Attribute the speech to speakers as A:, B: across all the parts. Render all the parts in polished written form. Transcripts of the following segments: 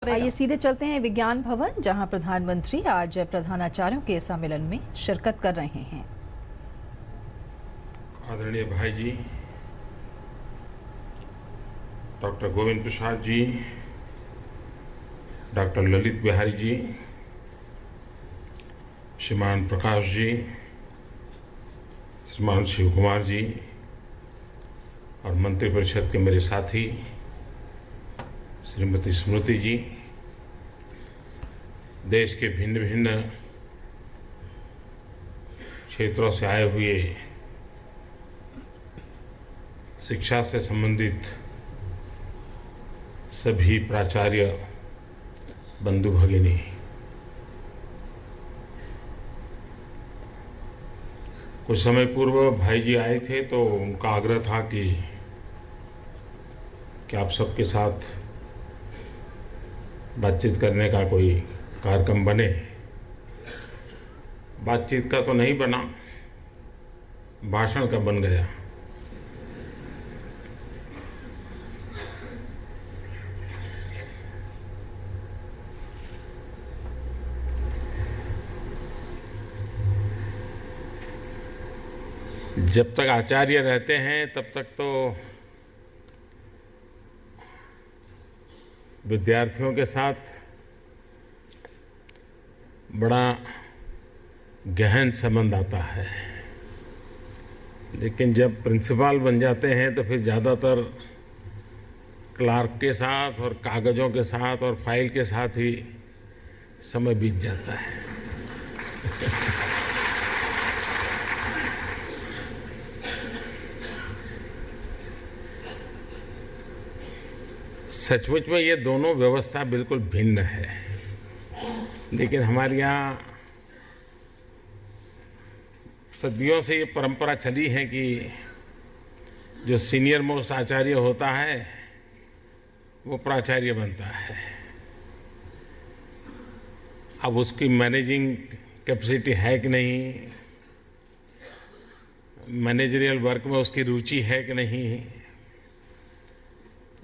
A: आइए सीधे चलते हैं विज्ञान भवन, जहां प्रधानमंत्री आज प्रधानाचार्यों के सम्मेलन में शिरकत कर रहे हैं।
B: आदरणीय भाई जी डॉक्टर गोविंद प्रसाद जी, डॉक्टर ललित बिहारी जी, श्रीमान प्रकाश जी, श्रीमान शिव कुमार जी और मंत्रिपरिषद के मेरे साथी श्रीमती स्मृति जी, देश के भिन्न भिन्न क्षेत्रों से आए हुए शिक्षा से संबंधित सभी प्राचार्य बंधु भगिनी, कुछ समय पूर्व भाई जी आए थे तो उनका आग्रह था कि आप सबके साथ बातचीत करने का कोई कार्यक्रम बने। बातचीत का तो नहीं बना, भाषण का बन गया। जब तक आचार्य रहते हैं तब तक तो विद्यार्थियों के साथ बड़ा गहन संबंध आता है, लेकिन जब प्रिंसिपल बन जाते हैं तो फिर ज़्यादातर क्लार्क के साथ और कागज़ों के साथ और फाइल के साथ ही समय बीत जाता है। सचमुच में ये दोनों व्यवस्था बिल्कुल भिन्न है, लेकिन हमारे यहाँ सदियों से ये परंपरा चली है कि जो सीनियर मोस्ट आचार्य होता है वो प्राचार्य बनता है। अब उसकी मैनेजिंग कैपेसिटी है कि नहीं, मैनेजरियल वर्क में उसकी रुचि है कि नहीं,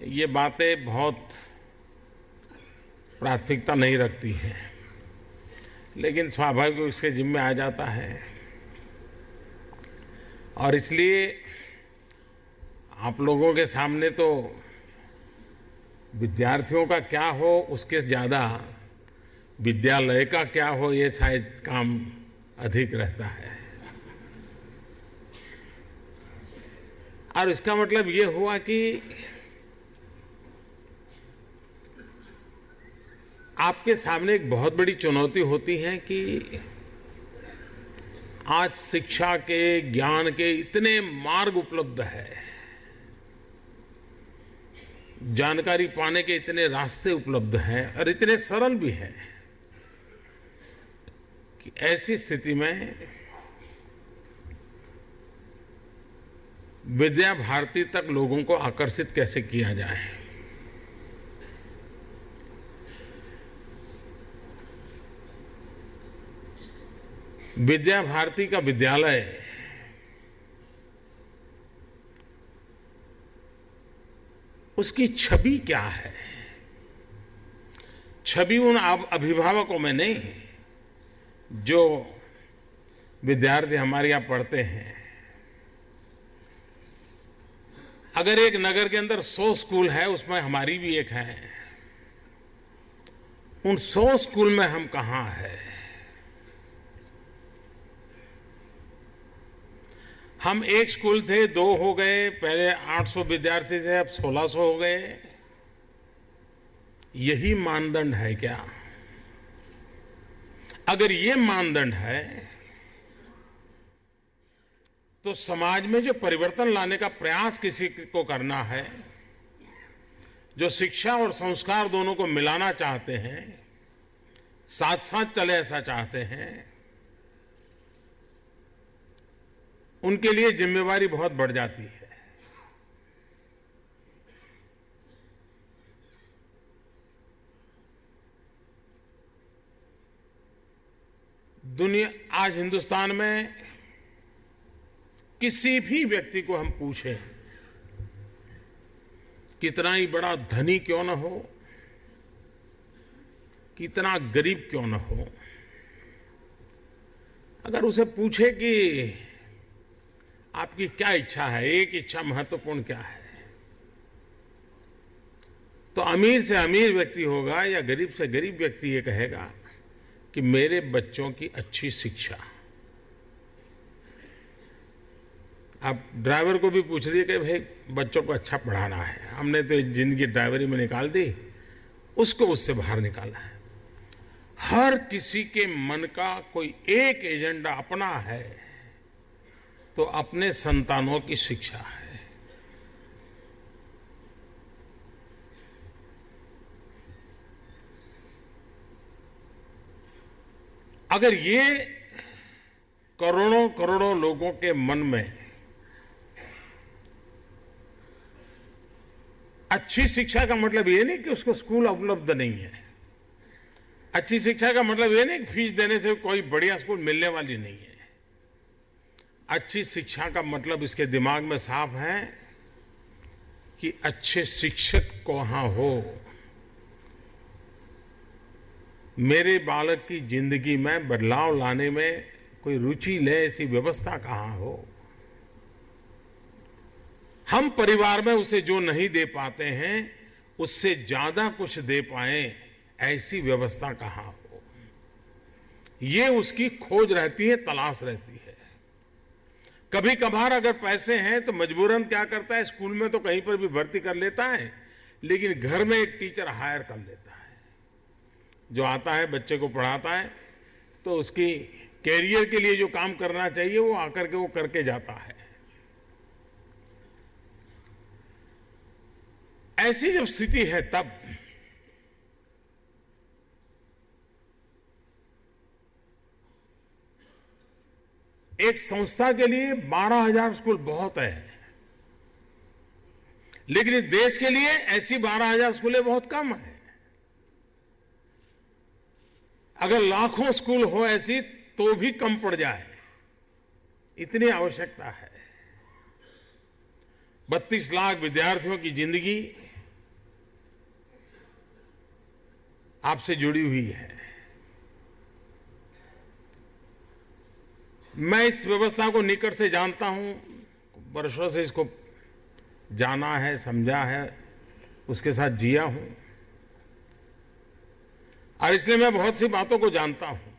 B: ये बातें बहुत प्राथमिकता नहीं रखती हैं, लेकिन स्वाभाविक इसके जिम्मे आ जाता है। और इसलिए आप लोगों के सामने तो विद्यार्थियों का क्या हो उसके ज़्यादा विद्यालय का क्या हो ये शायद काम अधिक रहता है। और इसका मतलब ये हुआ कि आपके सामने एक बहुत बड़ी चुनौती होती है कि आज शिक्षा के, ज्ञान के इतने मार्ग उपलब्ध है, जानकारी पाने के इतने रास्ते उपलब्ध हैं और इतने सरल भी हैं कि ऐसी स्थिति में विद्या भारती तक लोगों को आकर्षित कैसे किया जाए। विद्या भारती का विद्यालय उसकी छवि क्या है? छवि उन अभिभावकों में नहीं जो विद्यार्थी हमारे यहाँ पढ़ते हैं। अगर एक नगर के अंदर 100 स्कूल है, उसमें हमारी भी एक है, उन 100 स्कूल में हम कहाँ हैं? हम एक स्कूल थे, 2 हो गए, पहले 800 विद्यार्थी थे, अब 1600 हो गए। यही मानदंड है क्या? अगर ये मानदंड है तो समाज में जो परिवर्तन लाने का प्रयास किसी को करना है, जो शिक्षा और संस्कार दोनों को मिलाना चाहते हैं, साथ साथ चले ऐसा चाहते हैं, उनके लिए जिम्मेवारी बहुत बढ़ जाती है। दुनिया आज हिंदुस्तान में किसी भी व्यक्ति को हम पूछें कितना ही बड़ा धनी क्यों न हो, कितना गरीब क्यों न हो, अगर उसे पूछे कि आपकी क्या इच्छा है, एक इच्छा महत्वपूर्ण क्या है, तो अमीर से अमीर व्यक्ति होगा या गरीब से गरीब व्यक्ति ये कहेगा कि मेरे बच्चों की अच्छी शिक्षा। आप ड्राइवर को भी पूछ रही है कि भाई बच्चों को अच्छा पढ़ाना है, हमने तो जिंदगी ड्राइवरी में निकाल दी, उसको उससे बाहर निकालना है। हर किसी के मन का कोई एक एजेंडा अपना है, तो अपने संतानों की शिक्षा है। अगर ये करोड़ों करोड़ों लोगों के मन में अच्छी शिक्षा का मतलब ये नहीं कि उसको स्कूल उपलब्ध नहीं है, अच्छी शिक्षा का मतलब ये नहीं कि फीस देने से कोई बढ़िया स्कूल मिलने वाली नहीं है। अच्छी शिक्षा का मतलब इसके दिमाग में साफ है कि अच्छे शिक्षक कहाँ हो, मेरे बालक की जिंदगी में बदलाव लाने में कोई रुचि ले, ऐसी व्यवस्था कहाँ हो। हम परिवार में उसे जो नहीं दे पाते हैं उससे ज्यादा कुछ दे पाए, ऐसी व्यवस्था कहाँ हो, ये उसकी खोज रहती है, तलाश रहती है। कभी कभार अगर पैसे हैं तो मजबूरन क्या करता है, स्कूल में तो कहीं पर भी भर्ती कर लेता है, लेकिन घर में एक टीचर हायर कर लेता है जो आता है, बच्चे को पढ़ाता है, तो उसकी कैरियर के लिए जो काम करना चाहिए वो आकर के वो करके जाता है। ऐसी जब स्थिति है तब एक संस्था के लिए 12,000 स्कूल बहुत है, लेकिन इस देश के लिए ऐसी 12,000 स्कूलें बहुत कम है। अगर लाखों स्कूल हो ऐसी तो भी कम पड़ जाए, इतनी आवश्यकता है। 32 लाख विद्यार्थियों की जिंदगी आपसे जुड़ी हुई है। मैं इस व्यवस्था को निकट से जानता हूं, वर्षों से इसको जाना है, समझा है, उसके साथ जिया हूं, और इसलिए मैं बहुत सी बातों को जानता हूं।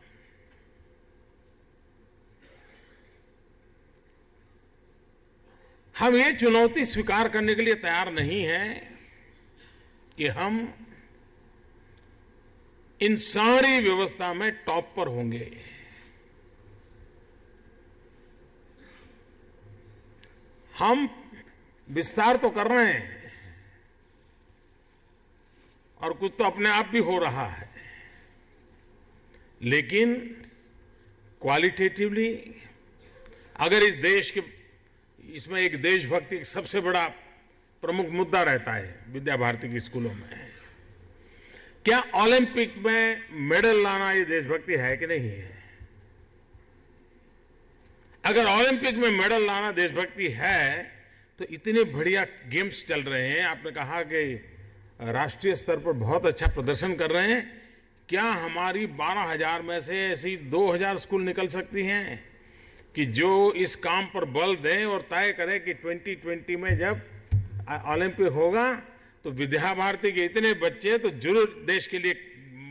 B: हम ये चुनौती स्वीकार करने के लिए तैयार नहीं हैं कि हम इन सारी व्यवस्था में टॉप पर होंगे। हम विस्तार तो कर रहे हैं और कुछ तो अपने आप भी हो रहा है, लेकिन क्वालिटेटिवली अगर इस देश के, इसमें एक देशभक्ति एक सबसे बड़ा प्रमुख मुद्दा रहता है विद्या भारती के स्कूलों में। क्या ओलंपिक में मेडल लाना ये देशभक्ति है कि नहीं है? अगर ओलंपिक में मेडल लाना देशभक्ति है तो इतने बढ़िया गेम्स चल रहे हैं, आपने कहा कि राष्ट्रीय स्तर पर बहुत अच्छा प्रदर्शन कर रहे हैं, क्या हमारी 12,000 में से ऐसी 2,000 स्कूल निकल सकती हैं कि जो इस काम पर बल दें और तय करें कि 2020 में जब ओलंपिक होगा तो विद्या भारती के इतने बच्चे तो जरूर देश के लिए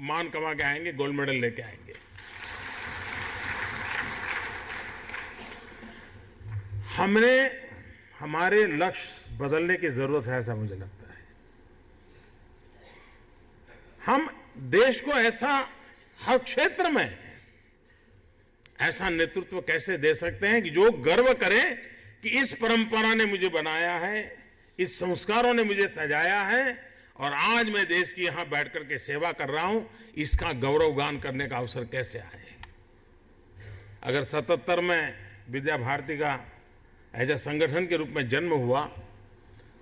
B: मान कमा के आएंगे, गोल्ड मेडल लेके आएंगे। हमने हमारे लक्ष्य बदलने की जरूरत है, ऐसा मुझे लगता है। हम देश को ऐसा हर क्षेत्र में ऐसा नेतृत्व कैसे दे सकते हैं कि जो गर्व करे कि इस परंपरा ने मुझे बनाया है, इस संस्कारों ने मुझे सजाया है और आज मैं देश की यहां बैठकर के सेवा कर रहा हूं, इसका गौरवगान करने का अवसर कैसे आए। अगर 77 में विद्या भारती का एज ए संगठन के रूप में जन्म हुआ,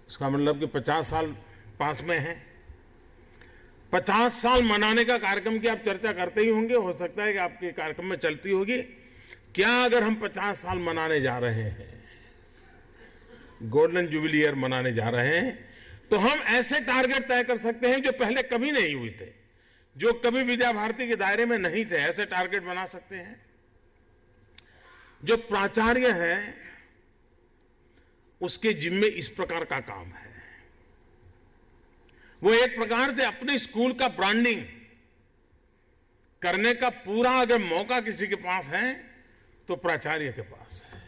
B: उसका मतलब कि 50 साल पास में है। 50 साल मनाने का कार्यक्रम की आप चर्चा करते ही होंगे, हो सकता है कि आपके कार्यक्रम में चलती होगी। क्या अगर हम 50 साल मनाने जा रहे हैं, गोल्डन जुबिली ईयर मनाने जा रहे हैं, तो हम ऐसे टारगेट तय कर सकते हैं जो पहले कभी नहीं हुए थे। जो कभी विद्या भारती के दायरे में नहीं थे, ऐसे टारगेट बना सकते हैं। जो प्राचार्य हैं उसके जिम्मे इस प्रकार का काम है। वो एक प्रकार से अपने स्कूल का ब्रांडिंग करने का पूरा अगर मौका किसी के पास है तो प्राचार्य के पास है।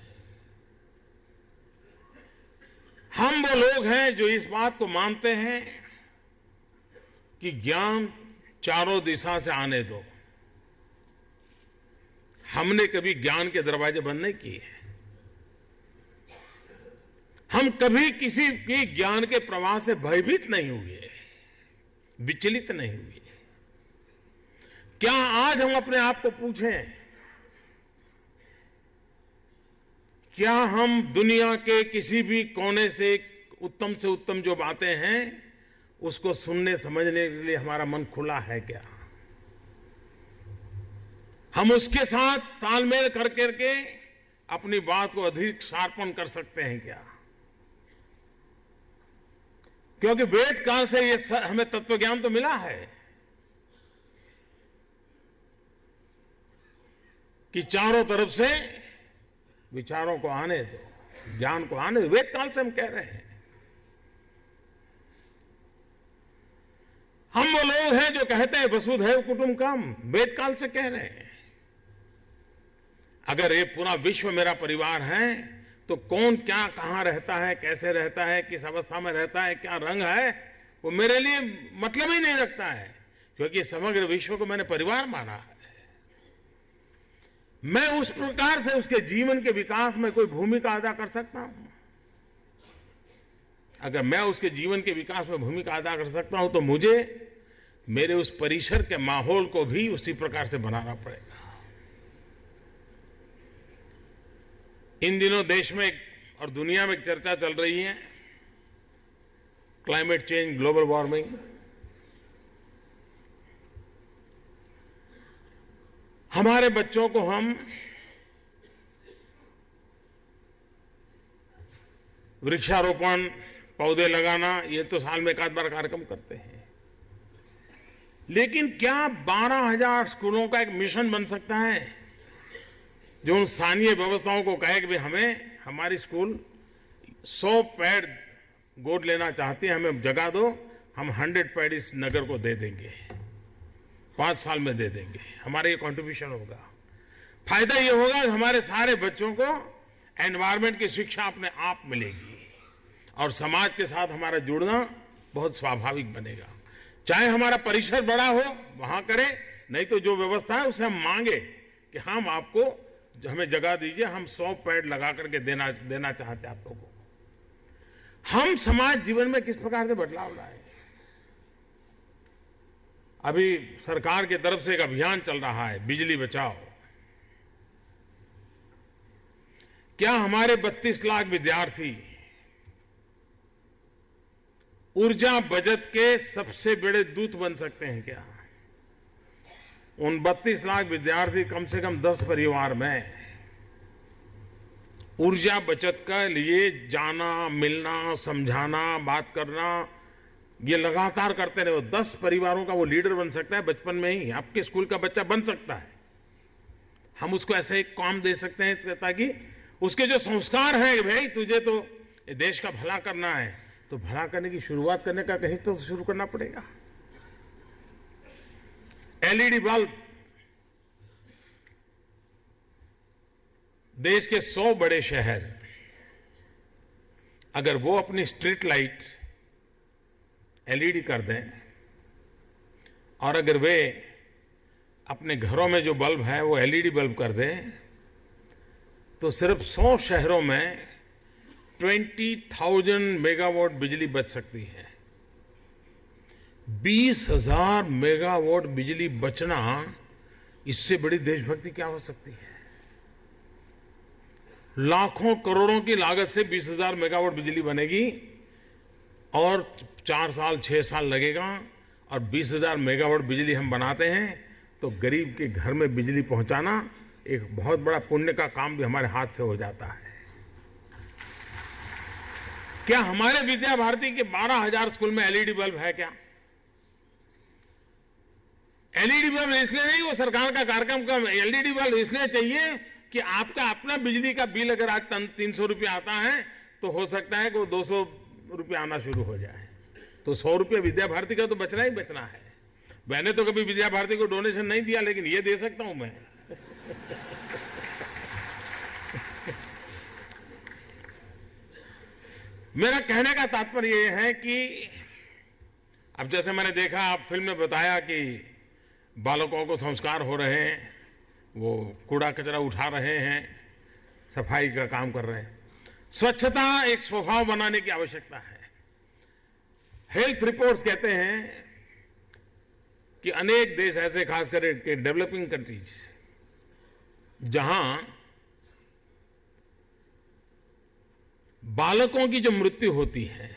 B: हम वो लोग हैं जो इस बात को मानते हैं कि ज्ञान चारों दिशा से आने दो। हमने कभी ज्ञान के दरवाजे बंद नहीं किए। हम कभी किसी भी ज्ञान के प्रवाह से भयभीत नहीं हुए, विचलित नहीं हुए। क्या आज हम अपने आप को पूछें, क्या हम दुनिया के किसी भी कोने से उत्तम जो बातें हैं उसको सुनने समझने के लिए हमारा मन खुला है क्या? हम उसके साथ तालमेल कर करके अपनी बात को अधिक शार्पन कर सकते हैं क्या? क्योंकि वेद काल से ये हमें तत्व ज्ञान तो मिला है कि चारों तरफ से विचारों को आने दो, ज्ञान को आने दो। वेद काल से हम कह रहे हैं। हम वो लोग हैं जो कहते हैं वसुधैव कुटुंबकम, वेद काल से कह रहे हैं। अगर ये पूरा विश्व मेरा परिवार है तो कौन क्या कहां रहता है, कैसे रहता है, किस अवस्था में रहता है, क्या रंग है, वो मेरे लिए मतलब ही नहीं रखता है, क्योंकि समग्र विश्व को मैंने परिवार माना है। मैं उस प्रकार से उसके जीवन के विकास में कोई भूमिका अदा कर सकता हूं। अगर मैं उसके जीवन के विकास में भूमिका अदा कर सकता हूं तो मुझे मेरे उस परिसर के माहौल को भी उसी प्रकार से बनाना पड़ेगा। इन दिनों देश में और दुनिया में एक चर्चा चल रही है, क्लाइमेट चेंज, ग्लोबल वार्मिंग। हमारे बच्चों को हम वृक्षारोपण, पौधे लगाना, ये तो साल में एक आध बार कार्यक्रम करते हैं, लेकिन क्या 12,000 स्कूलों का एक मिशन बन सकता है जो उन स्थानीय व्यवस्थाओं को कहे कि हमें हमारी स्कूल 100 पेड़ गोद लेना चाहती है, हमें जगह दो, हम 100 पेड़ इस नगर को दे देंगे, 5 साल में दे देंगे, हमारा ये कंट्रीब्यूशन होगा। फायदा ये होगा कि हमारे सारे बच्चों को एनवायरमेंट की शिक्षा अपने आप मिलेगी और समाज के साथ हमारा जुड़ना बहुत स्वाभाविक बनेगा। चाहे हमारा परिसर बड़ा हो वहां करें, नहीं तो जो व्यवस्था है उसे हम मांगे कि हम आपको हमें जगह दीजिए, हम 100 पेड़ लगा करके देना चाहते हैं आप लोगों को। हम समाज जीवन में किस प्रकार से बदलाव लाए। अभी सरकार की तरफ से एक अभियान चल रहा है, बिजली बचाओ। क्या हमारे 32 लाख विद्यार्थी ऊर्जा बचत के सबसे बड़े दूत बन सकते हैं क्या? उन 32 लाख विद्यार्थी कम से कम 10 परिवार में ऊर्जा बचत के लिए जाना, मिलना, समझाना, बात करना, ये लगातार करते रहे। 10 परिवारों का वो लीडर बन सकता है बचपन में ही। आपके स्कूल का बच्चा बन सकता है। हम उसको ऐसे एक काम दे सकते हैं ताकि उसके जो संस्कार है, भाई तुझे तो देश का भला करना है, तो भला करने की शुरुआत करने का कहीं तो शुरू करना पड़ेगा। एलईडी बल्ब, देश के 100 बड़े शहर अगर वो अपनी स्ट्रीट लाइट एलईडी कर दें और अगर वे अपने घरों में जो बल्ब है वो एलईडी बल्ब कर दें, तो सिर्फ 100 शहरों में 20,000 मेगावाट बिजली बच सकती है। 20,000 मेगावाट बिजली बचना, इससे बड़ी देशभक्ति क्या हो सकती है। लाखों करोड़ों की लागत से 20,000 मेगावाट बिजली बनेगी और 4 साल 6 साल लगेगा, और 20,000 मेगावाट बिजली हम बनाते हैं तो गरीब के घर में बिजली पहुंचाना एक बहुत बड़ा पुण्य का काम भी हमारे हाथ से हो जाता है। क्या हमारे विद्या भारती के 12,000 स्कूल में एलईडी बल्ब है क्या? एलईडी बल्ब इसलिए नहीं, वो सरकार का कार्यक्रम का एलईडी बल्ब इसलिए चाहिए कि आपका अपना बिजली का बिल अगर आज 300 रुपये आता है तो हो सकता है कि वो 200 रुपये आना शुरू हो जाए, तो 100 रुपये विद्या भारती का तो बचना ही बचना है। मैंने तो कभी विद्या भारती को डोनेशन नहीं दिया, लेकिन ये दे सकता हूं मैं। मेरा कहने का तात्पर्य यह है कि अब जैसे मैंने देखा, आप फिल्म में बताया कि बालकों को संस्कार हो रहे हैं, वो कूड़ा कचरा उठा रहे हैं, सफाई का काम कर रहे हैं। स्वच्छता एक स्वभाव बनाने की आवश्यकता है। हेल्थ रिपोर्ट्स कहते हैं कि अनेक देश ऐसे, खासकर के डेवलपिंग कंट्रीज, जहां बालकों की जो मृत्यु होती है,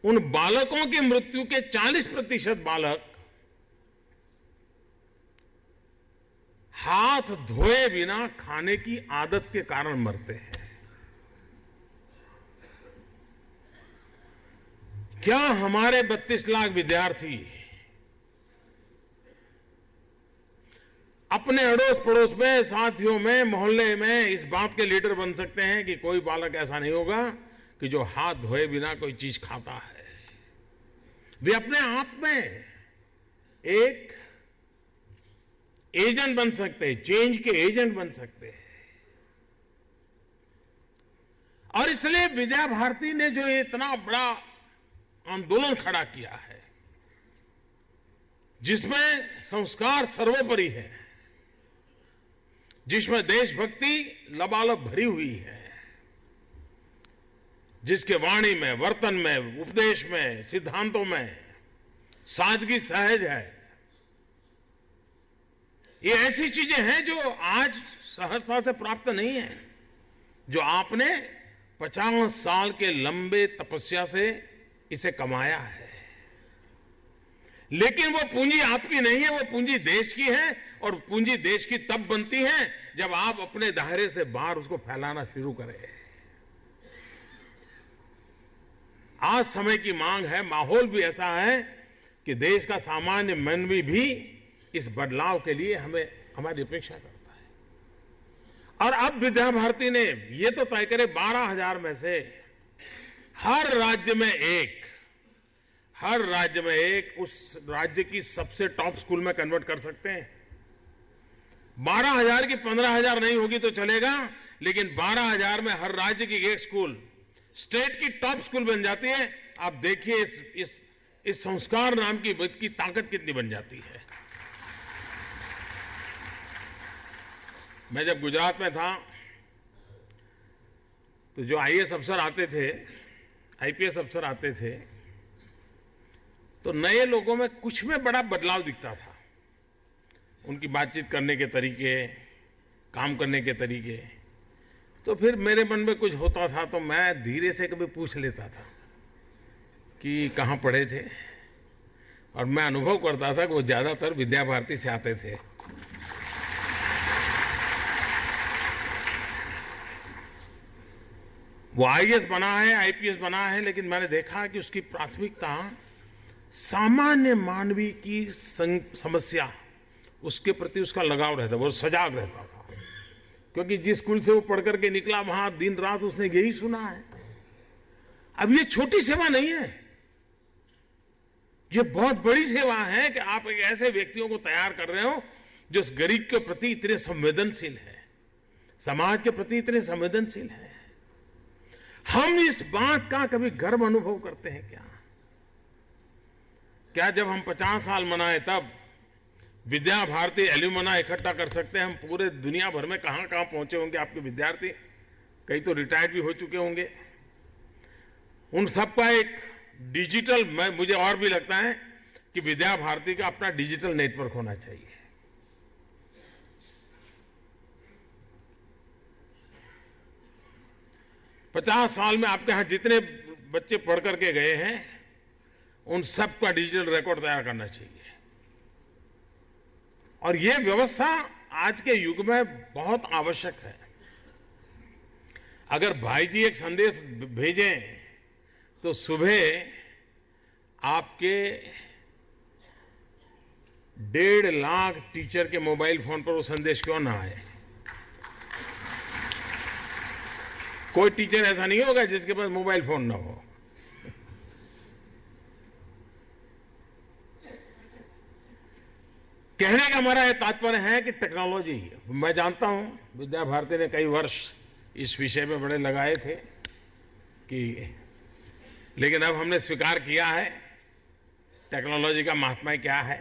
B: उन बालकों की मृत्यु के 40% बालक हाथ धोए बिना खाने की आदत के कारण मरते हैं। क्या हमारे 32 लाख विद्यार्थी अपने अड़ोस पड़ोस में, साथियों में, मोहल्ले में इस बात के लीडर बन सकते हैं कि कोई बालक ऐसा नहीं होगा कि जो हाथ धोए बिना कोई चीज खाता है? वे अपने आप में एक एजेंट बन सकते हैं, चेंज के एजेंट बन सकते हैं। और इसलिए विद्या भारती ने जो इतना बड़ा आंदोलन खड़ा किया है, जिसमें संस्कार सर्वोपरि है, जिसमें देशभक्ति लबालब भरी हुई है, जिसके वाणी में, वर्तन में, उपदेश में, सिद्धांतों में सादगी सहज है, ये ऐसी चीजें हैं जो आज सहजता से प्राप्त नहीं है, जो आपने 50 साल के लंबे तपस्या से इसे कमाया है। लेकिन वो पूंजी आपकी नहीं है, वो पूंजी देश की है, और पूंजी देश की तब बनती है जब आप अपने दायरे से बाहर उसको फैलाना शुरू करें। आज समय की मांग है, माहौल भी ऐसा है कि देश का सामान्य मानवी भी इस बदलाव के लिए हमारी अपेक्षा करता है। और अब विद्या भारती ने ये तो तय करे 12,000 में से हर राज्य में एक उस राज्य की सबसे टॉप स्कूल में कन्वर्ट कर सकते हैं। 12,000 की 15,000 नहीं होगी तो चलेगा, लेकिन 12,000 में हर राज्य की एक स्कूल स्टेट की टॉप स्कूल बन जाती है। आप देखिए इस संस्कार नाम की ताकत कितनी बन जाती है। मैं जब गुजरात में था तो जो आईएएस अफसर आते थे, आईपीएस अफसर आते थे, तो नए लोगों में कुछ में बड़ा बदलाव दिखता था। उनकी बातचीत करने के तरीके, काम करने के तरीके। तो फिर मेरे मन में कुछ होता था तो मैं धीरे से कभी पूछ लेता था कि कहाँ पढ़े थे, और मैं अनुभव करता था कि वो ज्यादातर विद्या भारती से आते थे। वो आईएएस बना है, आईपीएस बना है, लेकिन मैंने देखा कि उसकी प्राथमिकता सामान्य मानवी की समस्या, उसके प्रति उसका लगाव रहता, वो सजाग रहता था। क्योंकि जिस स्कूल से वो पढ़ करके निकला, वहां दिन रात उसने यही सुना है। अब ये छोटी सेवा नहीं है, ये बहुत बड़ी सेवा है कि आप एक ऐसे व्यक्तियों को तैयार कर रहे हो जो इस गरीब के प्रति इतने संवेदनशील है, समाज के प्रति इतने संवेदनशील है। हम इस बात का कभी गर्व अनुभव करते हैं क्या जब हम 50 साल मनाए तब विद्या भारती एल्यूमना इकट्ठा कर सकते हैं? हम पूरे दुनिया भर में कहां कहां पहुंचे होंगे आपके विद्यार्थी, कई तो रिटायर्ड भी हो चुके होंगे। उन सबका एक डिजिटल, मुझे और भी लगता है कि विद्या भारती का अपना डिजिटल नेटवर्क होना चाहिए। पचास साल में आपके यहां जितने बच्चे पढ़ करके गए हैं, उन सबका डिजिटल रिकॉर्ड तैयार करना चाहिए। और यह व्यवस्था आज के युग में बहुत आवश्यक है। अगर भाई जी एक संदेश भेजें तो सुबह आपके 1.5 लाख टीचर के मोबाइल फोन पर वो संदेश क्यों ना आए? कोई टीचर ऐसा नहीं होगा जिसके पास मोबाइल फोन ना हो। कहने का हमारा यह तात्पर्य है कि टेक्नोलॉजी, मैं जानता हूं विद्या भारती ने कई वर्ष इस विषय में बड़े लगाए थे कि, लेकिन अब हमने स्वीकार किया है टेक्नोलॉजी का महात्म्य क्या है।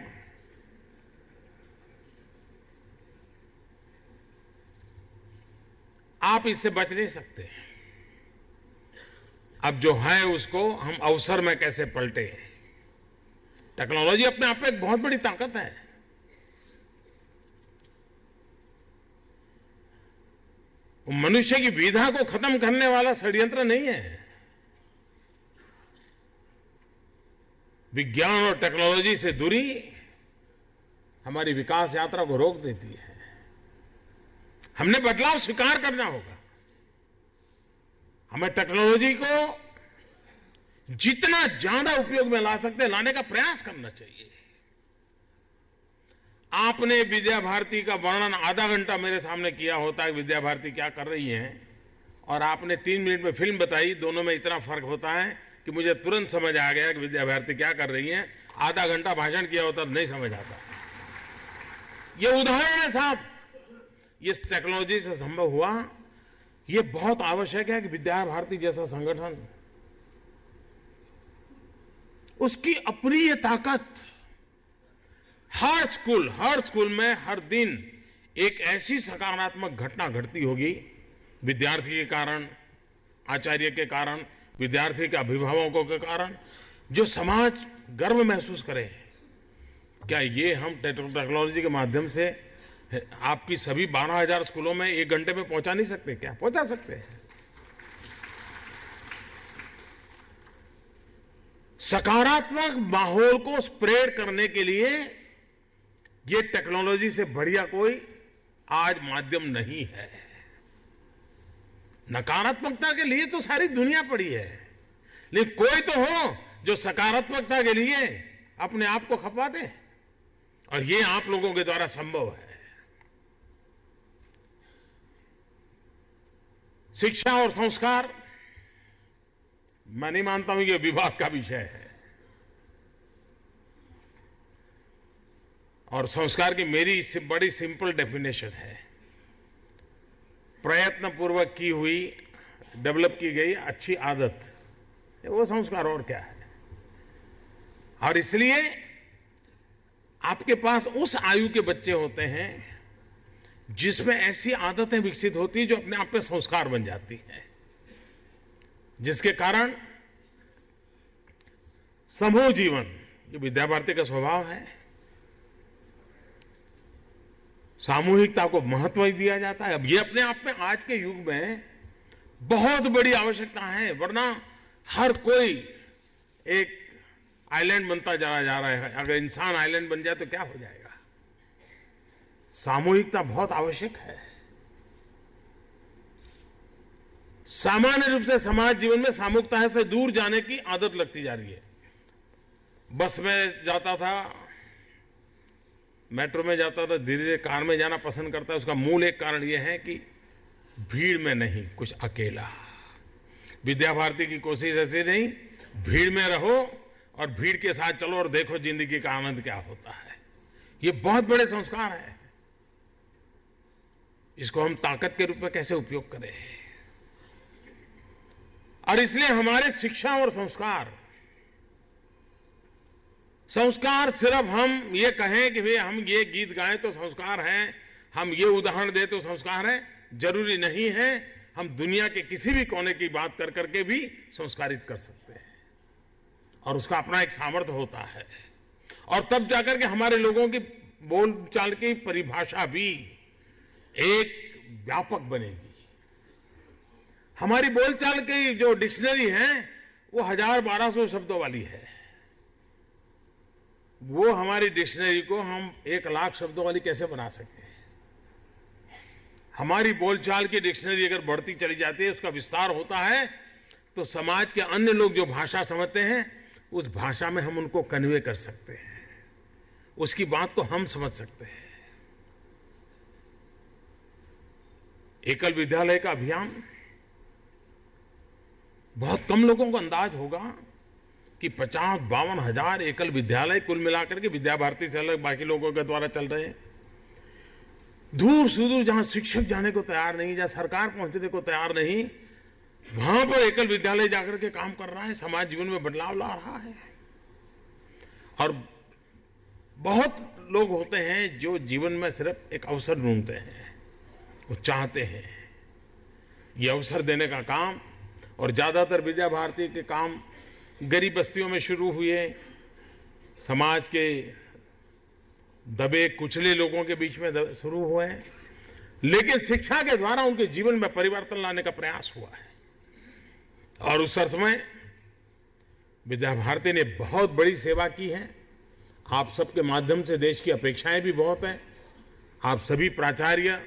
B: आप इससे बच नहीं सकते। अब जो है उसको हम अवसर में कैसे पलटे। टेक्नोलॉजी अपने आप में एक बहुत बड़ी ताकत है। मनुष्य की विधा को खत्म करने वाला षड्यंत्र नहीं है। विज्ञान और टेक्नोलॉजी से दूरी हमारी विकास यात्रा को रोक देती है। हमने बदलाव स्वीकार करना होगा। हमें टेक्नोलॉजी को जितना ज्यादा उपयोग में ला सकते हैं लाने का प्रयास करना चाहिए। आपने विद्या भारती का वर्णन आधा घंटा मेरे सामने किया होता है, विद्या भारती क्या कर रही है, और आपने 3 मिनट में फिल्म बताई। दोनों में इतना फर्क होता है कि मुझे तुरंत समझ आ गया कि विद्या भारती क्या कर रही है। आधा घंटा भाषण किया होता तो नहीं समझ आता। ये उदाहरण है साहब, ये टेक्नोलॉजी से संभव हुआ। ये बहुत आवश्यक है कि विद्या भारती जैसा संगठन, उसकी अपनी ये ताकत, हर स्कूल में हर दिन एक ऐसी सकारात्मक घटना घटती होगी विद्यार्थी के कारण, आचार्य के कारण, विद्यार्थी के अभिभावकों के कारण, जो समाज गर्व महसूस करे। क्या ये हम टेक्नोलॉजी के माध्यम से आपकी सभी 12,000 स्कूलों में 1 घंटे में पहुंचा नहीं सकते? क्या पहुंचा सकते हैं? सकारात्मक माहौल को स्प्रेड करने के लिए ये टेक्नोलॉजी से बढ़िया कोई आज माध्यम नहीं है। नकारात्मकता के लिए तो सारी दुनिया पड़ी है, लेकिन कोई तो हो जो सकारात्मकता के लिए अपने आप को खपा दे, और ये आप लोगों के द्वारा संभव है। शिक्षा और संस्कार, मैं नहीं मानता हूं ये विवाद का विषय है। और संस्कार की मेरी इससे बड़ी सिंपल डेफिनेशन है, प्रयत्न पूर्वक की हुई, डेवलप की गई अच्छी आदत, वो संस्कार और क्या है। और इसलिए आपके पास उस आयु के बच्चे होते हैं जिसमें ऐसी आदतें विकसित होती हैं जो अपने आप में संस्कार बन जाती हैं, जिसके कारण समूह जीवन, ये विद्या भारती का स्वभाव है। सामूहिकता को महत्व दिया जाता है। अब ये अपने आप में आज के युग में बहुत बड़ी आवश्यकता है, वरना हर कोई एक आइलैंड बनता जा रहा है। अगर इंसान आइलैंड बन जाए तो क्या हो जाएगा? सामूहिकता बहुत आवश्यक है। सामान्य रूप से समाज जीवन में सामूहिकता से दूर जाने की आदत लगती जा रही है। बस में जाता था, मेट्रो में जाता था, धीरे धीरे कार में जाना पसंद करता है। उसका मूल एक कारण यह है कि भीड़ में नहीं, कुछ अकेला। विद्या भारती की कोशिश ऐसी नहीं, भीड़ में रहो और भीड़ के साथ चलो और देखो जिंदगी का आनंद क्या होता है। ये बहुत बड़े संस्कार है। इसको हम ताकत के रूप में कैसे उपयोग करें। और इसलिए हमारे शिक्षा और संस्कार सिर्फ हम ये कहें कि भाई हम ये गीत गाएं तो संस्कार हैं, हम ये उदाहरण दें तो संस्कार है, जरूरी नहीं है। हम दुनिया के किसी भी कोने की बात कर करके भी संस्कारित कर सकते हैं, और उसका अपना एक सामर्थ्य होता है। और तब जाकर के हमारे लोगों की बोलचाल की परिभाषा भी एक व्यापक बनेगी। हमारी बोलचाल की जो डिक्शनरी है वो 1000-1200 शब्दों वाली है। वो हमारी डिक्शनरी को हम 1,00,000 शब्दों वाली कैसे बना सकते हैं? हमारी बोलचाल की डिक्शनरी अगर बढ़ती चली जाती है, उसका विस्तार होता है, तो समाज के अन्य लोग जो भाषा समझते हैं उस भाषा में हम उनको कन्वे कर सकते हैं। उसकी बात को हम समझ सकते हैं। एकल विद्यालय का अभियान, बहुत कम लोगों को अंदाज होगा कि 50-52 हजार एकल विद्यालय कुल मिलाकर के विद्या भारती से अलग बाकी लोगों के द्वारा चल रहे हैं। दूर सुदूर जहां शिक्षक जाने को तैयार नहीं, जहां सरकार पहुंचने को तैयार नहीं, वहां पर एकल विद्यालय जाकर के काम कर रहा है, समाज जीवन में बदलाव ला रहा है। और बहुत लोग होते हैं जो जीवन में सिर्फ एक अवसर ढूंढते हैं, वो चाहते हैं ये अवसर देने का काम। और ज्यादातर विद्या भारती के काम गरीब बस्तियों में शुरू हुए, समाज के दबे कुचले लोगों के बीच में शुरू हुए, लेकिन शिक्षा के द्वारा उनके जीवन में परिवर्तन लाने का प्रयास हुआ है। और उस अर्थ में विद्या भारती ने बहुत बड़ी सेवा की है। आप सबके माध्यम से देश की अपेक्षाएं भी बहुत हैं। आप सभी प्राचार्य,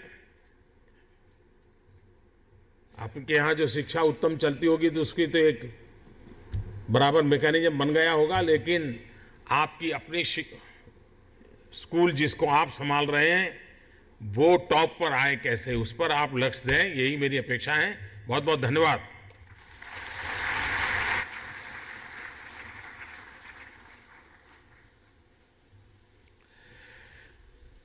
B: आपके यहाँ जो शिक्षा उत्तम चलती होगी तो उसकी तो एक बराबर मैकेनिज्म बन गया होगा, लेकिन आपकी अपनी स्कूल जिसको आप संभाल रहे हैं वो टॉप पर आए कैसे, उस पर आप लक्ष्य दें, यही मेरी अपेक्षा है। बहुत बहुत धन्यवाद।